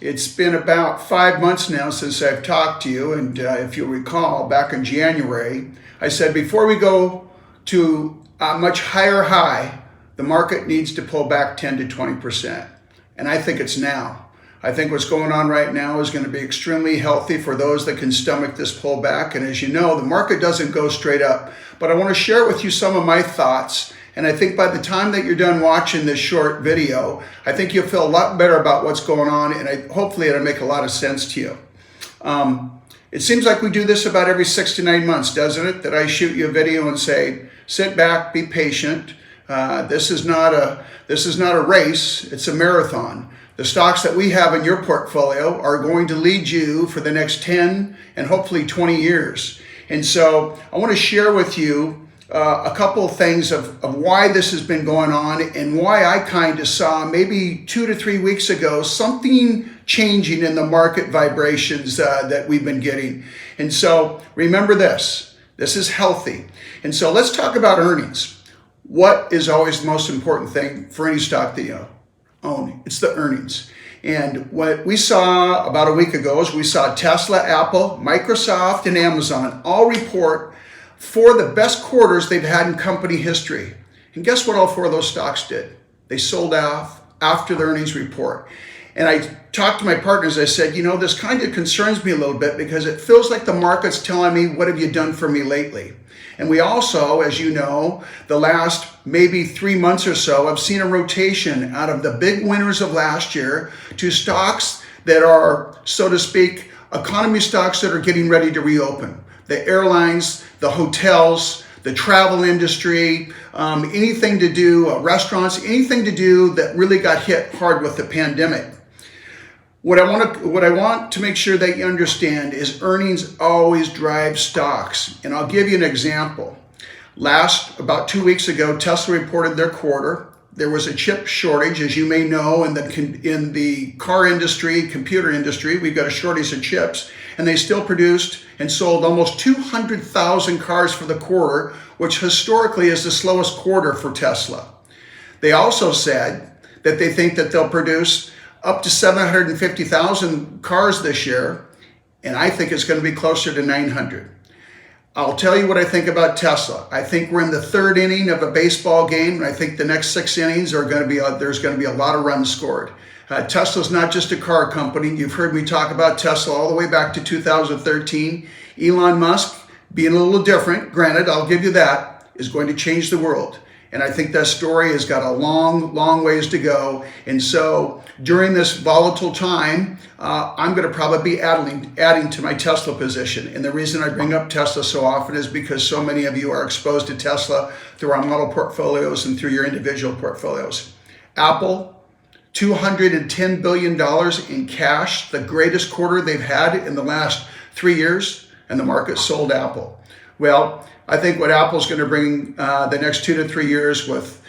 It's been about 5 months now since I've talked to you, and if you'll recall, back in January, I said before we go to a much higher high, the market needs to pull back 10 to 20%. And I think it's now. I think what's going on right now is going to be extremely healthy for those that can stomach this pullback. And as you know, the market doesn't go straight up. But I want to share with you some of my thoughts. And I think by the time that you're done watching this short video, I think you'll feel a lot better about what's going on. And hopefully it'll make a lot of sense to you. It seems like we do this about every 6 to 9 months, doesn't it? That I shoot you a video and say, sit back, be patient. This is not a race, it's a marathon. The stocks that we have in your portfolio are going to lead you for the next 10 and hopefully 20 years. And so I want to share with you a couple of things of why this has been going on and why I kind of saw maybe 2 to 3 weeks ago something changing in the market vibrations that we've been getting. And so remember this is healthy. And so let's talk about earnings. What is always the most important thing for any stock that you own? It's the earnings. And what we saw about a week ago is we saw Tesla, Apple, Microsoft, and Amazon all report for the best quarters they've had in company history. And guess what all 4 of those stocks did? They sold off after the earnings report. And I talked to my partners, I said, this kind of concerns me a little bit because it feels like the market's telling me, what have you done for me lately? And we also, as you know, the last maybe 3 months or so, I've seen a rotation out of the big winners of last year to stocks that are, so to speak, economy stocks that are getting ready to reopen. The airlines, the hotels, the travel industry, anything to do, restaurants, anything to do that really got hit hard with the pandemic. What I want to make sure that you understand is earnings always drive stocks. And I'll give you an example. About 2 weeks ago, Tesla reported their quarter. There was a chip shortage, as you may know, in the car industry, computer industry. We've got a shortage of chips. And they still produced and sold almost 200,000 cars for the quarter, which historically is the slowest quarter for Tesla. They also said that they think that they'll produce up to 750,000 cars this year, and I think it's going to be closer to 900. I'll tell you what I think about Tesla. I think we're in the 3rd inning of a baseball game, and I think the next 6 innings there's going to be a lot of runs scored. Tesla's not just a car company. You've heard me talk about Tesla all the way back to 2013. Elon Musk, being a little different, granted, I'll give you that, is going to change the world. And I think that story has got a long, long ways to go. And so during this volatile time, I'm going to probably be adding to my Tesla position. And the reason I bring up Tesla so often is because so many of you are exposed to Tesla through our model portfolios and through your individual portfolios. Apple, $210 billion in cash, the greatest quarter they've had in the last 3 years, and the market sold Apple. Well, I think what Apple's going to bring the next 2 to 3 years with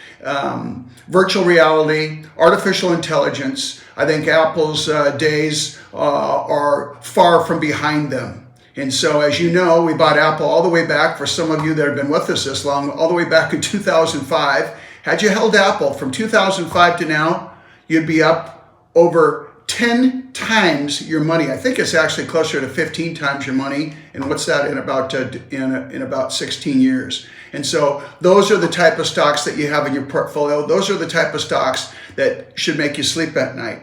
virtual reality, artificial intelligence, I think Apple's days are far from behind them. And so, as you know, we bought Apple all the way back, for some of you that have been with us this long, all the way back in 2005. Had you held Apple from 2005 to now, you'd be up over 10 times your money. I think it's actually closer to 15 times your money. And what's that in about 16 years? And so those are the type of stocks that you have in your portfolio. Those are the type of stocks that should make you sleep at night.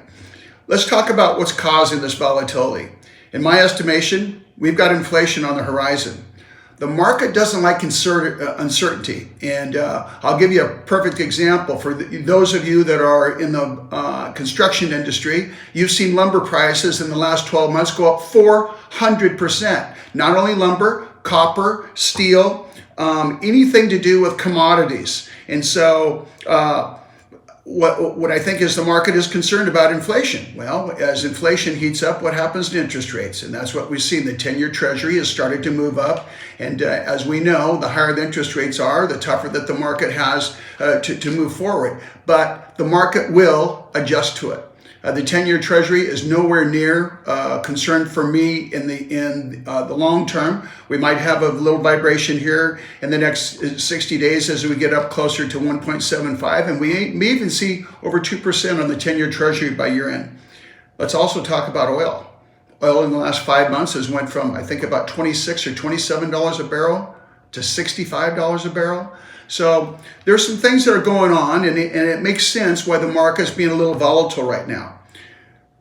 Let's talk about what's causing this volatility. In my estimation, we've got inflation on the horizon. The market doesn't like uncertainty. And I'll give you a perfect example. For those of you that are in the construction industry, you've seen lumber prices in the last 12 months go up 400%. Not only lumber, copper, steel, anything to do with commodities. And so what I think is the market is concerned about inflation. Well, as inflation heats up, what happens to interest rates? And that's what we've seen. The 10-year Treasury has started to move up. And as we know, the higher the interest rates are, the tougher that the market has to move forward. But the market will adjust to it. The 10-year Treasury is nowhere near concerned for me in the long term. We might have a little vibration here in the next 60 days as we get up closer to 1.75, and we may even see over 2% on the 10-year Treasury by year end. Let's also talk about oil. Oil in the last 5 months has went from, I think, about $26 or $27 a barrel to $65 a barrel. So there's some things that are going on, and it makes sense why the market's being a little volatile right now.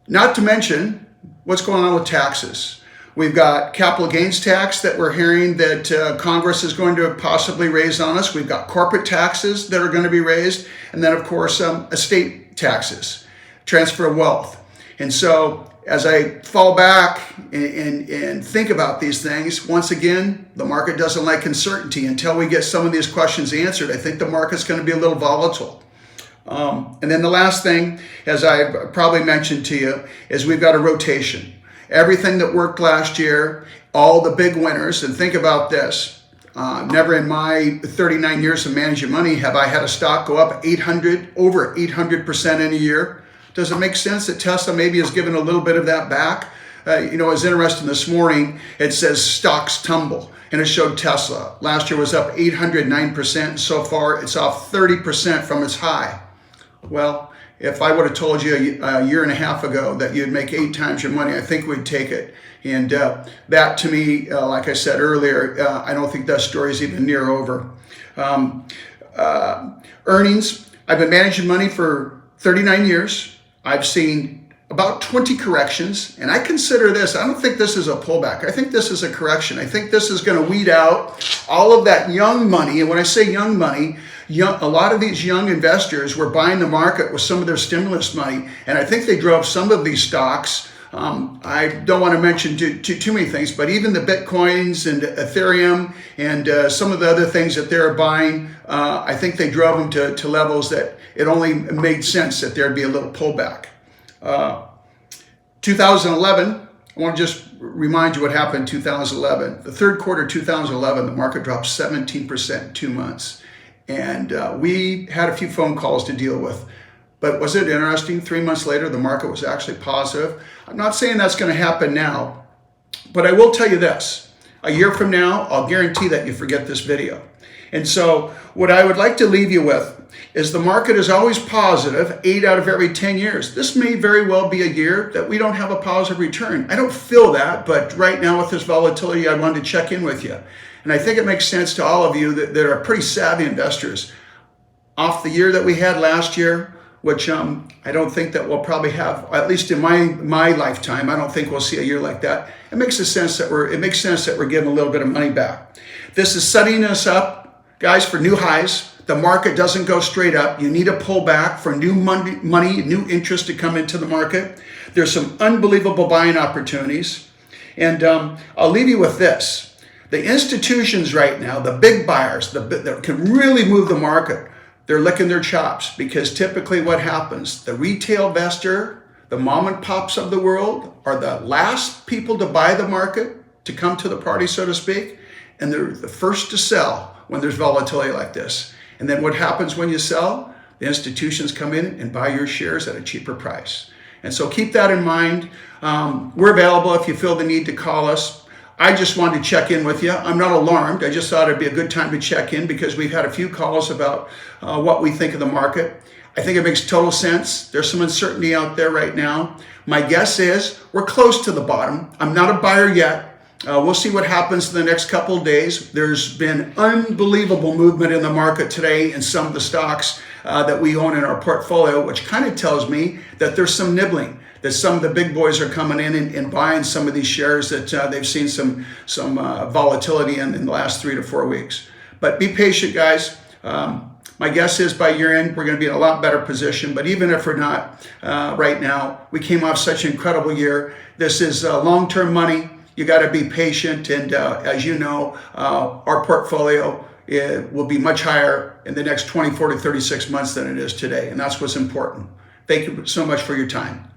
Not to mention what's going on with taxes. We've got capital gains tax that we're hearing that Congress is going to possibly raise on us. We've got corporate taxes that are going to be raised. And then, of course, estate taxes, transfer of wealth. And so as I fall back and think about these things, once again, the market doesn't like uncertainty. Until we get some of these questions answered, I think the market's going to be a little volatile. And then the last thing, as I probably mentioned to you, is we've got a rotation. Everything that worked last year, all the big winners, and think about this. Never in my 39 years of managing money have I had a stock go up over 800% in a year. Does it make sense that Tesla maybe has given a little bit of that back? It was interesting this morning. It says stocks tumble, and it showed Tesla. Last year was up 809%, and so far it's off 30% from its high. Well, if I would have told you a year and a half ago that you'd make 8 times your money, I think we'd take it. And that to me, like I said earlier, I don't think that story is even near over. Earnings, I've been managing money for 39 years. I've seen about 20 corrections, and I consider this, I don't think this is a pullback. I think this is a correction. I think this is going to weed out all of that young money. And when I say young money, a lot of these young investors were buying the market with some of their stimulus money, and I think they drove some of these stocks. I don't want to mention too many things, but even the Bitcoins and Ethereum and some of the other things that they're buying, I think they drove them to levels that it only made sense that there'd be a little pullback. 2011, I want to just remind you what happened in 2011. The third quarter 2011, the market dropped 17% in 2 months. And we had a few phone calls to deal with. But was it interesting? 3 months later, the market was actually positive. I'm not saying that's going to happen now, but I will tell you this. A year from now, I'll guarantee that you forget this video. And so what I would like to leave you with is the market is always positive 8 out of every 10 years. This may very well be a year that we don't have a positive return. I don't feel that, but right now with this volatility, I wanted to check in with you. And I think it makes sense to all of you that are pretty savvy investors. Off the year that we had last year, which I don't think that we'll probably have, at least in my lifetime, I don't think we'll see a year like that. It makes sense that we're giving a little bit of money back. This is setting us up, guys, for new highs. The market doesn't go straight up. You need a pullback for new money, new interest to come into the market. There's some unbelievable buying opportunities. And I'll leave you with this. The institutions right now, the big buyers that can really move the market, they're licking their chops, because typically what happens, the retail investor, the mom and pops of the world are the last people to buy the market, to come to the party, so to speak, and they're the first to sell when there's volatility like this. And then what happens when you sell? The institutions come in and buy your shares at a cheaper price. And so keep that in mind. We're available if you feel the need to call us. I just wanted to check in with you. I'm not alarmed. I just thought it'd be a good time to check in because we've had a few calls about what we think of the market. I think it makes total sense. There's some uncertainty out there right now. My guess is we're close to the bottom. I'm not a buyer yet. We'll see what happens in the next couple of days. There's been unbelievable movement in the market today in some of the stocks that we own in our portfolio, which kind of tells me that there's some nibbling, that some of the big boys are coming in and buying some of these shares that they've seen some volatility in the last 3 to 4 weeks. But be patient, guys. My guess is by year end, we're going to be in a lot better position. But even if we're not right now, we came off such an incredible year. This is long-term money. You got to be patient. And as you know, our portfolio will be much higher in the next 24 to 36 months than it is today. And that's what's important. Thank you so much for your time.